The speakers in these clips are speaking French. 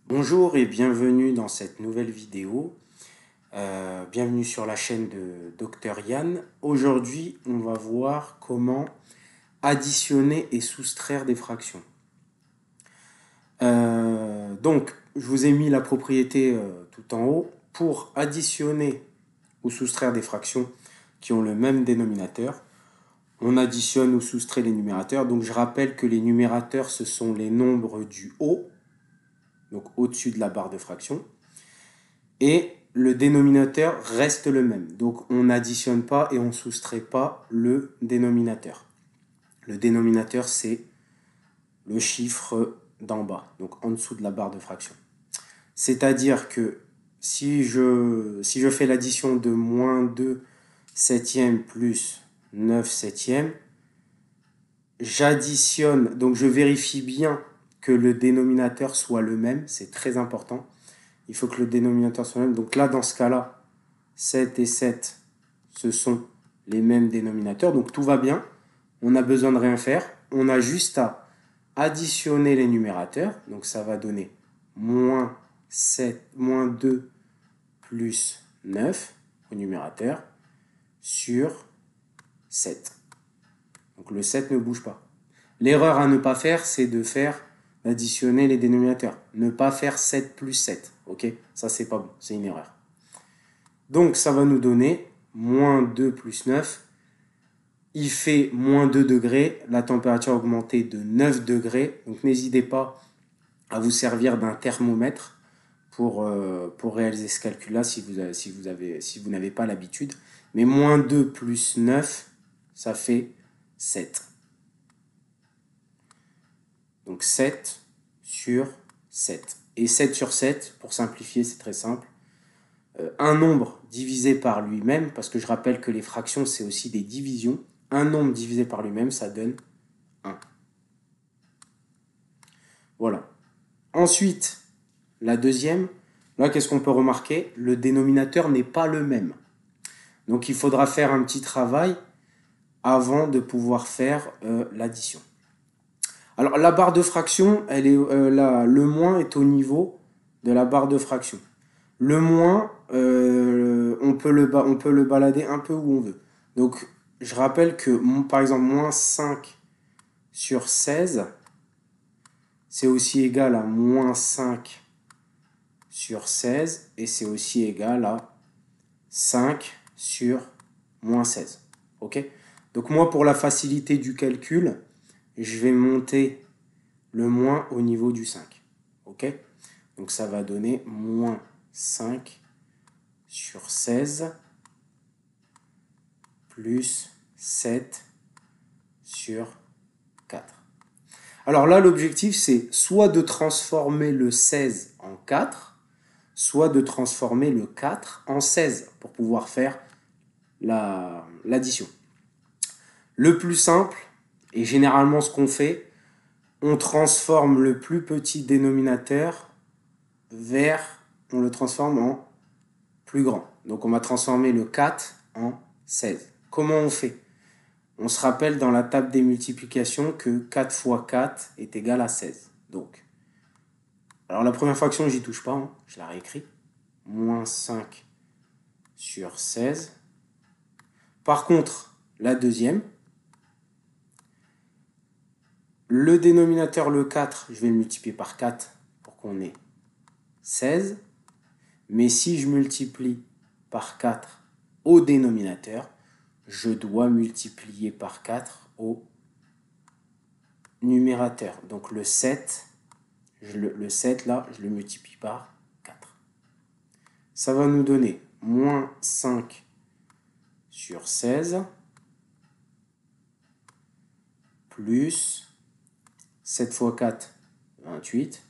Bonjour et bienvenue dans cette nouvelle vidéo. Bienvenue sur la chaîne de Dr Yann. Aujourd'hui, on va voir comment additionner et soustraire des fractions. Donc, je vous ai mis la propriété tout en haut. Pour additionner ou soustraire des fractions qui ont le même dénominateur, on additionne ou soustrait les numérateurs. Donc, je rappelle que les numérateurs, ce sont les nombres du haut, donc au-dessus de la barre de fraction. Et le dénominateur reste le même. Donc on n'additionne pas et on ne soustrait pas le dénominateur. Le dénominateur, c'est le chiffre d'en bas, donc en dessous de la barre de fraction. C'est-à-dire que si je fais l'addition de moins 2 septièmes plus 9 septièmes, j'additionne, donc je vérifie bien que le dénominateur soit le même, c'est très important. Il faut que le dénominateur soit le même. Donc là, dans ce cas-là, 7 et 7, ce sont les mêmes dénominateurs. Donc tout va bien. On n'a besoin de rien faire. On a juste à additionner les numérateurs. Donc ça va donner moins 2 plus 9 au numérateur sur 7. Donc le 7 ne bouge pas. L'erreur à ne pas faire, c'est d'additionner les dénominateurs. Ne pas faire 7 plus 7. Ok? Ça, c'est pas bon. C'est une erreur. Donc, ça va nous donner moins 2 plus 9. Il fait moins 2 degrés. La température a augmenté de 9 degrés. Donc, n'hésitez pas à vous servir d'un thermomètre pour réaliser ce calcul-là si vous n'avez pas l'habitude. Mais moins 2 plus 9, ça fait 7. Donc 7 sur 7. Et 7 sur 7, pour simplifier, c'est très simple. Un nombre divisé par lui-même, parce que je rappelle que les fractions, c'est aussi des divisions. Un nombre divisé par lui-même, ça donne 1. Voilà. Ensuite, la deuxième, là, qu'est-ce qu'on peut remarquer? Le dénominateur n'est pas le même. Donc, il faudra faire un petit travail avant de pouvoir faire l'addition. Alors, la barre de fraction, le moins est au niveau de la barre de fraction. Le moins, on peut le balader un peu où on veut. Donc, je rappelle que, par exemple, moins 5 sur 16, c'est aussi égal à moins 5 sur 16, et c'est aussi égal à 5 sur moins 16. Ok? Donc, moi, pour la facilité du calcul, je vais monter le moins au niveau du 5. Ok? Donc, ça va donner moins 5 sur 16 plus 7 sur 4. Alors là, l'objectif, c'est soit de transformer le 16 en 4, soit de transformer le 4 en 16 pour pouvoir faire l'addition. Le plus simple, et généralement ce qu'on fait, on transforme le plus petit dénominateur on le transforme en plus grand. Donc on va transformer le 4 en 16. Comment on fait? On se rappelle dans la table des multiplications que 4 fois 4 est égal à 16. Donc, alors la première fraction, j'y touche pas, hein, je la réécris. Moins 5 sur 16. Par contre, la deuxième, le dénominateur, le 4, je vais le multiplier par 4 pour qu'on ait 16. Mais si je multiplie par 4 au dénominateur, je dois multiplier par 4 au numérateur. Donc le 7, le 7 là, je le multiplie par 4. Ça va nous donner moins 5 sur 16 plus 7 fois 4, 28.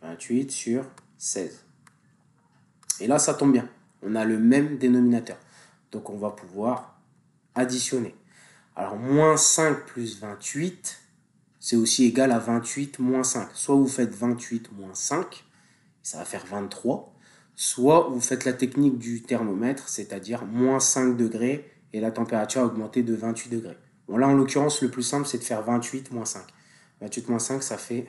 28 sur 16. Et là, ça tombe bien. On a le même dénominateur. Donc, on va pouvoir additionner. Alors, moins 5 plus 28, c'est aussi égal à 28 moins 5. Soit vous faites 28 moins 5, ça va faire 23. Soit vous faites la technique du thermomètre, c'est-à-dire moins 5 degrés et la température a augmenté de 28 degrés. Bon, là, en l'occurrence, le plus simple, c'est de faire 28 moins 5. 28 moins 5, ça fait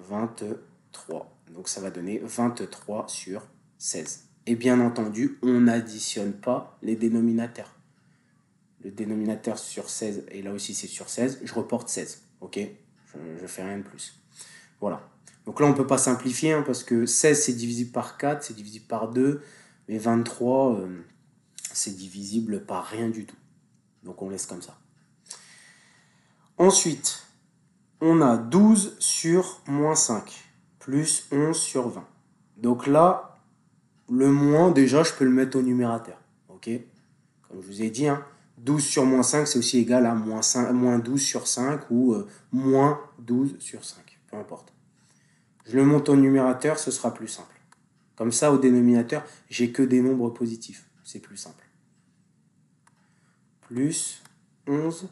23. Donc ça va donner 23 sur 16. Et bien entendu, on n'additionne pas les dénominateurs. Le dénominateur sur 16, et là aussi c'est sur 16, je reporte 16. Ok, je fais rien de plus. Voilà. Donc là, on ne peut pas simplifier, hein, parce que 16, c'est divisible par 4, c'est divisible par 2, mais 23, c'est divisible par rien du tout. Donc on laisse comme ça. Ensuite, on a 12 sur moins 5, plus 11 sur 20. Donc là, le moins, déjà, je peux le mettre au numérateur. Ok, comme je vous ai dit, hein, 12 sur moins 5, c'est aussi égal à moins 12 sur 5 ou moins 12 sur 5. Peu importe. Je le monte au numérateur, ce sera plus simple. Comme ça, au dénominateur, j'ai que des nombres positifs. C'est plus simple. Plus 11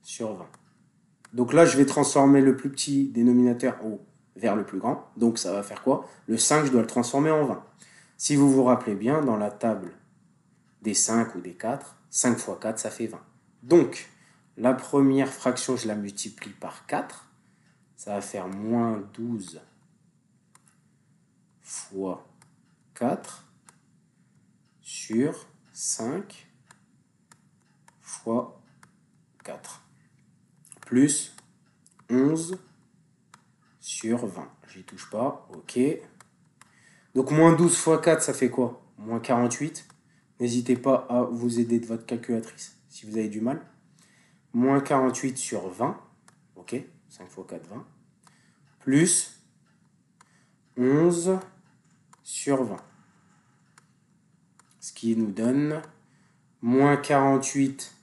sur 20. Donc là, je vais transformer le plus petit dénominateur vers le plus grand. Donc ça va faire quoi? Le 5, je dois le transformer en 20. Si vous vous rappelez bien, dans la table des 5 ou des 4, 5 fois 4, ça fait 20. Donc, la première fraction, je la multiplie par 4. Ça va faire moins 12 fois 4 sur 5 fois 4. Plus 11 sur 20. J'y touche pas. Ok. Donc, moins 12 fois 4, ça fait quoi? Moins 48. N'hésitez pas à vous aider de votre calculatrice si vous avez du mal. Moins 48 sur 20. Ok. 5 fois 4, 20. Plus 11 sur 20. Ce qui nous donne moins 48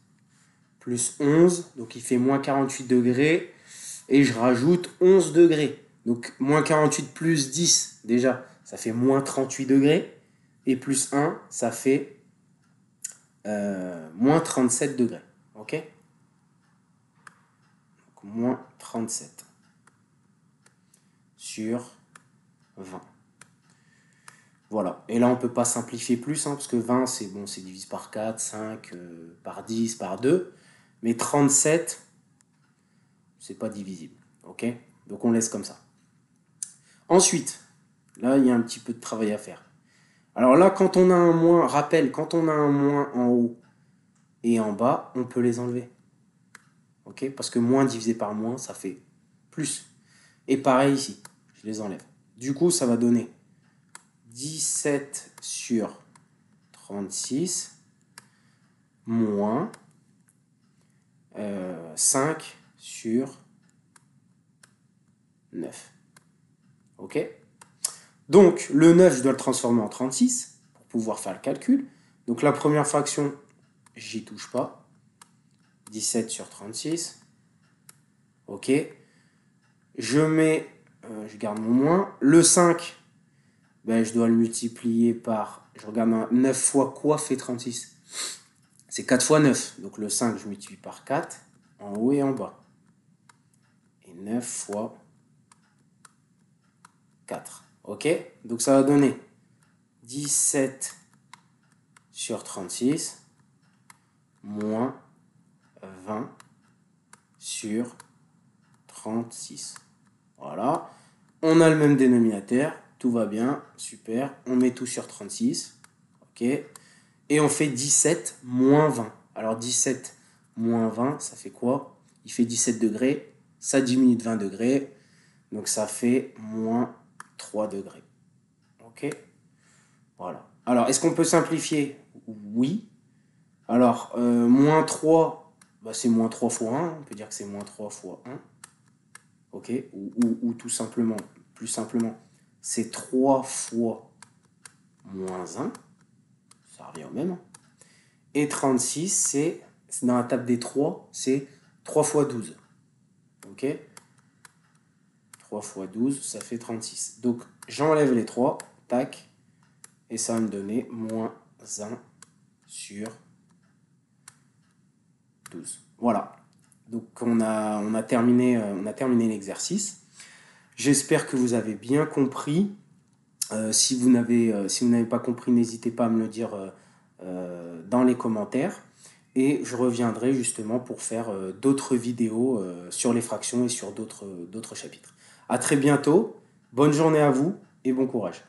plus 11. Donc, il fait moins 48 degrés. Et je rajoute 11 degrés. Donc, moins 48 plus 10, déjà, ça fait moins 38 degrés. Et plus 1, ça fait moins 37 degrés. Ok? Donc, moins 37 sur 20. Voilà. Et là, on ne peut pas simplifier plus, hein, parce que 20, c'est bon, c'est divise par 4, 5, par 10, par 2. Mais 37, c'est pas divisible. Ok? Donc, on laisse comme ça. Ensuite, là, il y a un petit peu de travail à faire. Alors là, quand on a un moins, rappel, quand on a un moins en haut et en bas, on peut les enlever. Ok? Parce que moins divisé par moins, ça fait plus. Et pareil ici, je les enlève. Du coup, ça va donner 17 sur 36 moins 5 sur 9. Ok? Donc, le 9, je dois le transformer en 36 pour pouvoir faire le calcul. Donc, la première fraction, j'y touche pas. 17 sur 36. Ok. Je garde mon moins. Le 5, ben, je dois le multiplier par... Je regarde 9 fois quoi fait 36? C'est 4 fois 9. Donc, le 5, je multiplie par 4, en haut et en bas. Et 9 fois 4. Ok? Donc, ça va donner 17 sur 36 moins 20 sur 36. Voilà. On a le même dénominateur. Tout va bien. Super. On met tout sur 36. Ok. Et on fait 17 moins 20. Alors 17 moins 20, ça fait quoi? Il fait 17 degrés. Ça diminue de 20 degrés. Donc ça fait moins 3 degrés. Ok. Voilà. Alors, est-ce qu'on peut simplifier? Oui. Alors, moins 3, bah, c'est moins 3 fois 1. On peut dire que c'est moins 3 fois 1. Ok. Ou tout simplement, plus simplement, c'est 3 fois moins 1. Ça revient au même. Et 36, c'est dans la table des 3, c'est 3 fois 12. Ok. 3 fois 12, ça fait 36. Donc, j'enlève les 3, tac, et ça va me donner moins 1 sur 12. Voilà. Donc, on a terminé l'exercice. J'espère que vous avez bien compris. Si vous n'avez pas compris, n'hésitez pas à me le dire dans les commentaires. Et je reviendrai justement pour faire d'autres vidéos sur les fractions et sur d'autres chapitres. À très bientôt, bonne journée à vous et bon courage.